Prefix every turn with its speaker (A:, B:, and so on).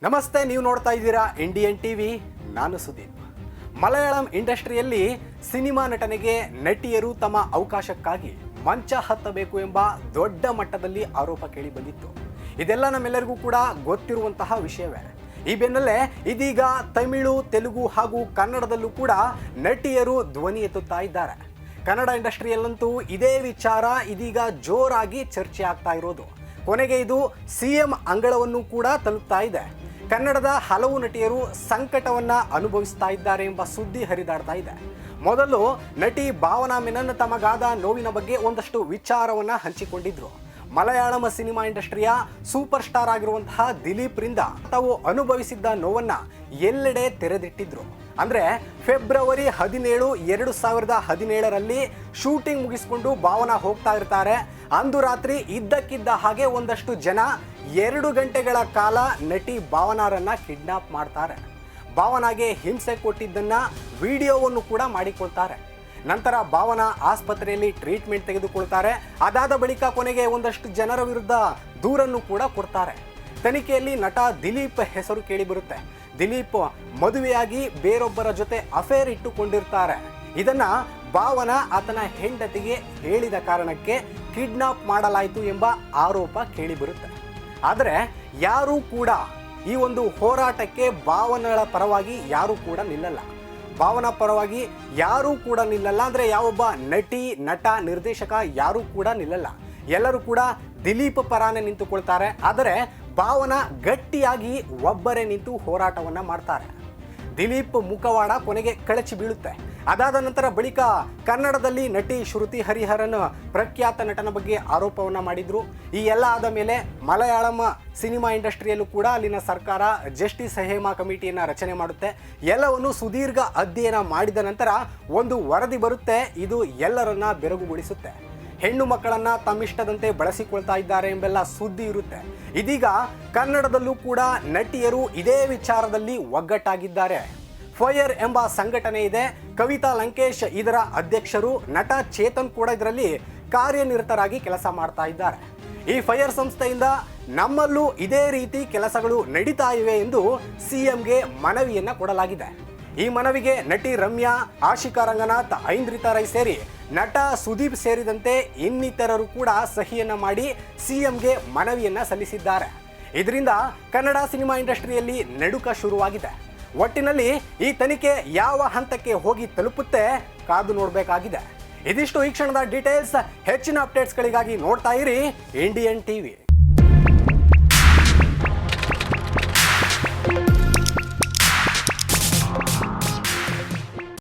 A: ನಮಸ್ತೆ, ನೀವು ನೋಡ್ತಾ ಇದ್ದೀರಾ ಇಂಡಿಯನ್ ಟಿವಿ. ನಾನು ಸುದೀಪ್. ಮಲಯಾಳಂ ಇಂಡಸ್ಟ್ರಿಯಲ್ಲಿ ಸಿನಿಮಾ ನಟನೆಗೆ ನಟಿಯರು ತಮ್ಮ ಅವಕಾಶಕ್ಕಾಗಿ ಮಂಚ ಹತ್ತಬೇಕು ಎಂಬ ದೊಡ್ಡ ಮಟ್ಟದಲ್ಲಿ ಆರೋಪ ಕೇಳಿ ಬಂದಿತ್ತು. ಇದೆಲ್ಲ ನಮ್ಮೆಲ್ಲರಿಗೂ ಕೂಡ ಗೊತ್ತಿರುವಂತಹ ವಿಷಯವೇ. ಈ ಬೆನ್ನಲ್ಲೇ ಇದೀಗ ತಮಿಳು, ತೆಲುಗು ಹಾಗೂ ಕನ್ನಡದಲ್ಲೂ ಕೂಡ ನಟಿಯರು ಧ್ವನಿ ಎತ್ತುತ್ತಾ ಇದ್ದಾರೆ. ಕನ್ನಡ ಇಂಡಸ್ಟ್ರಿಯಲ್ಲಂತೂ ಇದೇ ವಿಚಾರ ಇದೀಗ ಜೋರಾಗಿ ಚರ್ಚೆ ಆಗ್ತಾ ಇರೋದು. ಕೊನೆಗೆ ಇದು ಸಿಎಂ ಅಂಗಳವನ್ನು ಕೂಡ ತಲುಪ್ತಾ ಇದೆ. ಕನ್ನಡದ ಹಲವು ನಟಿಯರು ಸಂಕಟವನ್ನ ಅನುಭವಿಸ್ತಾ ಇದ್ದಾರೆ ಎಂಬ ಸುದ್ದಿ ಹರಿದಾಡ್ತಾ ಇದೆ. ಮೊದಲು ನಟಿ ಭಾವನಾ ಮೆನನ್ ತಮಗಾದ ನೋವಿನ ಬಗ್ಗೆ ಒಂದಷ್ಟು ವಿಚಾರವನ್ನ ಹಂಚಿಕೊಂಡಿದ್ರು. ಮಲಯಾಳಂ ಸಿನಿಮಾ ಇಂಡಸ್ಟ್ರಿಯ ಸೂಪರ್ ಸ್ಟಾರ್ ಆಗಿರುವಂತಹ ದಿಲೀಪ್ ರಿಂದ ತಾವು ಅನುಭವಿಸಿದ್ದ ನೋವನ್ನ ಎಲ್ಲೆಡೆ ತೆರೆದಿಟ್ಟಿದ್ರು. ಅಂದ್ರೆ ಫೆಬ್ರವರಿ 17, 2017ರಲ್ಲಿ ಶೂಟಿಂಗ್ ಮುಗಿಸಿಕೊಂಡು ಭಾವನಾ ಹೋಗ್ತಾ ಇರ್ತಾರೆ. ಅಂದು ರಾತ್ರಿ ಇದ್ದಕ್ಕಿದ್ದ ಹಾಗೆ ಒಂದಷ್ಟು ಜನ 2 ಗಂಟೆಗಳ ಕಾಲ ನಟಿ ಭಾವನಾರನ್ನ ಕಿಡ್ನಾಪ್ ಮಾಡ್ತಾರೆ. ಭಾವನಾಗೆ ಹಿಂಸೆ ಕೊಟ್ಟಿದ್ದನ್ನ ವಿಡಿಯೋವನ್ನು ಕೂಡ ಮಾಡಿಕೊಳ್ತಾರೆ. ನಂತರ ಭಾವನಾ ಆಸ್ಪತ್ರೆಯಲ್ಲಿ ಟ್ರೀಟ್ಮೆಂಟ್ ತೆಗೆದುಕೊಳ್ತಾರೆ. ಅದಾದ ಬಳಿಕ ಕೊನೆಗೆ ಒಂದಷ್ಟು ಜನರ ವಿರುದ್ಧ ದೂರನ್ನು ಕೂಡ ಕೊಡ್ತಾರೆ. ತನಿಖೆಯಲ್ಲಿ ನಟ ದಿಲೀಪ್ ಹೆಸರು ಕೇಳಿಬರುತ್ತೆ. ದಿಲೀಪ್ ಮದುವೆಯಾಗಿ ಬೇರೊಬ್ಬರ ಜೊತೆ ಅಫೇರ್ ಇಟ್ಟುಕೊಂಡಿರ್ತಾರೆ. ಇದನ್ನ ಭಾವನಾ ಆತನ ಹೆಂಡತಿಗೆ ಹೇಳಿದ ಕಾರಣಕ್ಕೆ ಕಿಡ್ನಾಪ್ ಮಾಡಲಾಯಿತು ಎಂಬ ಆರೋಪ ಕೇಳಿಬರುತ್ತೆ. ಆದರೆ ಯಾರೂ ಕೂಡ ಈ ಒಂದು ಹೋರಾಟಕ್ಕೆ ಭಾವನಳ ಪರವಾಗಿ ಯಾರೂ ಕೂಡ ನಿಲ್ಲಲ್ಲ. ಭಾವನಾ ಪರವಾಗಿ ಯಾರೂ ಕೂಡ ನಿಲ್ಲಲ್ಲ. ಅಂದರೆ ಯಾವೊಬ್ಬ ನಟಿ, ನಟ, ನಿರ್ದೇಶಕ ಯಾರೂ ಕೂಡ ನಿಲ್ಲಲ್ಲ. ಎಲ್ಲರೂ ಕೂಡ ದಿಲೀಪ್ ಪರಾನೇ ನಿಂತುಕೊಳ್ತಾರೆ. ಆದರೆ ಭಾವನಾ ಗಟ್ಟಿಯಾಗಿ ಒಬ್ಬರೇ ನಿಂತು ಹೋರಾಟವನ್ನ ಮಾಡ್ತಾರೆ. ದಿಲೀಪ್ ಮುಖವಾಡ ಕೊನೆಗೆ ಕಳಚಿ ಬೀಳುತ್ತೆ. ಅದಾದ ನಂತರ ಬಳಿಕ ಕನ್ನಡದಲ್ಲಿ ನಟಿ ಶ್ರುತಿ ಹರಿಹರನ್ ಪ್ರಖ್ಯಾತ ನಟನ ಬಗ್ಗೆ ಆರೋಪವನ್ನ ಮಾಡಿದ್ರು. ಈ ಎಲ್ಲ ಆದ ಮೇಲೆ ಮಲಯಾಳಂ ಸಿನಿಮಾ ಇಂಡಸ್ಟ್ರಿಯಲ್ಲೂ ಕೂಡ ಅಲ್ಲಿನ ಸರ್ಕಾರ ಜಸ್ಟಿಸ್ ಹೇಮಾ ಕಮಿಟಿಯನ್ನು ರಚನೆ ಮಾಡುತ್ತೆ. ಎಲ್ಲವನ್ನು ಸುದೀರ್ಘ ಅಧ್ಯಯನ ಮಾಡಿದ ನಂತರ ಒಂದು ವರದಿ ಬರುತ್ತೆ. ಇದು ಎಲ್ಲರನ್ನ ಬೆರಗುಗೊಳಿಸುತ್ತೆ. ಹೆಣ್ಣು ಮಕ್ಕಳನ್ನ ತಮ್ಮಿಷ್ಟದಂತೆ ಬಳಸಿಕೊಳ್ತಾ ಇದ್ದಾರೆ ಎಂಬೆಲ್ಲ ಸುದ್ದಿ ಇರುತ್ತೆ. ಇದೀಗ ಕನ್ನಡದಲ್ಲೂ ಕೂಡ ನಟಿಯರು ಇದೇ ವಿಚಾರದಲ್ಲಿ ಒಗ್ಗಟ್ಟಾಗಿದ್ದಾರೆ. ಫೈರ್ ಎಂಬ ಸಂಘಟನೆ ಇದೆ. ಕವಿತಾ ಲಂಕೇಶ್ ಇದರ ಅಧ್ಯಕ್ಷರು. ನಟ ಚೇತನ್ ಕೂಡ ಇದರಲ್ಲಿ ಕಾರ್ಯನಿರತರಾಗಿ ಕೆಲಸ ಮಾಡ್ತಾ ಇದ್ದಾರೆ. ಈ ಫೈರ್ ಸಂಸ್ಥೆಯಿಂದ ನಮ್ಮಲ್ಲೂ ಇದೇ ರೀತಿ ಕೆಲಸಗಳು ನಡೀತಾ ಇವೆ ಎಂದು ಸಿಎಂಗೆ ಮನವಿಯನ್ನ ಕೊಡಲಾಗಿದೆ. ಈ ಮನವಿಗೆ ನಟಿ ರಮ್ಯಾ, ಆಶಿಕಾ ರಂಗನಾಥ್, ಐಂದ್ರಿತಾ ರೈ ಸೇರಿ ನಟ ಸುದೀಪ್ ಸೇರಿದಂತೆ ಇನ್ನಿತರರು ಕೂಡ ಸಹಿಯನ್ನ ಮಾಡಿ ಸಿಎಂಗೆ ಮನವಿಯನ್ನ ಸಲ್ಲಿಸಿದ್ದಾರೆ. ಇದರಿಂದ ಕನ್ನಡ ಸಿನಿಮಾ ಇಂಡಸ್ಟ್ರಿಯಲ್ಲಿ ನಡುಕ ಶುರುವಾಗಿದೆ. ಒಟ್ಟಿನಲ್ಲಿ ಈ ತನಿಖೆ ಯಾವ ಹಂತಕ್ಕೆ ಹೋಗಿ ತಲುಪುತ್ತೆ ಕಾದು ನೋಡಬೇಕಾಗಿದೆ. ಇದಿಷ್ಟು ಈ ಕ್ಷಣದ ಡೀಟೇಲ್ಸ್. ಹೆಚ್ಚಿನ ಅಪ್ಡೇಟ್ಸ್ಗಳಿಗಾಗಿ ನೋಡ್ತಾ ಇರಿ ಇಂಡಿಯನ್ ಟಿವಿ.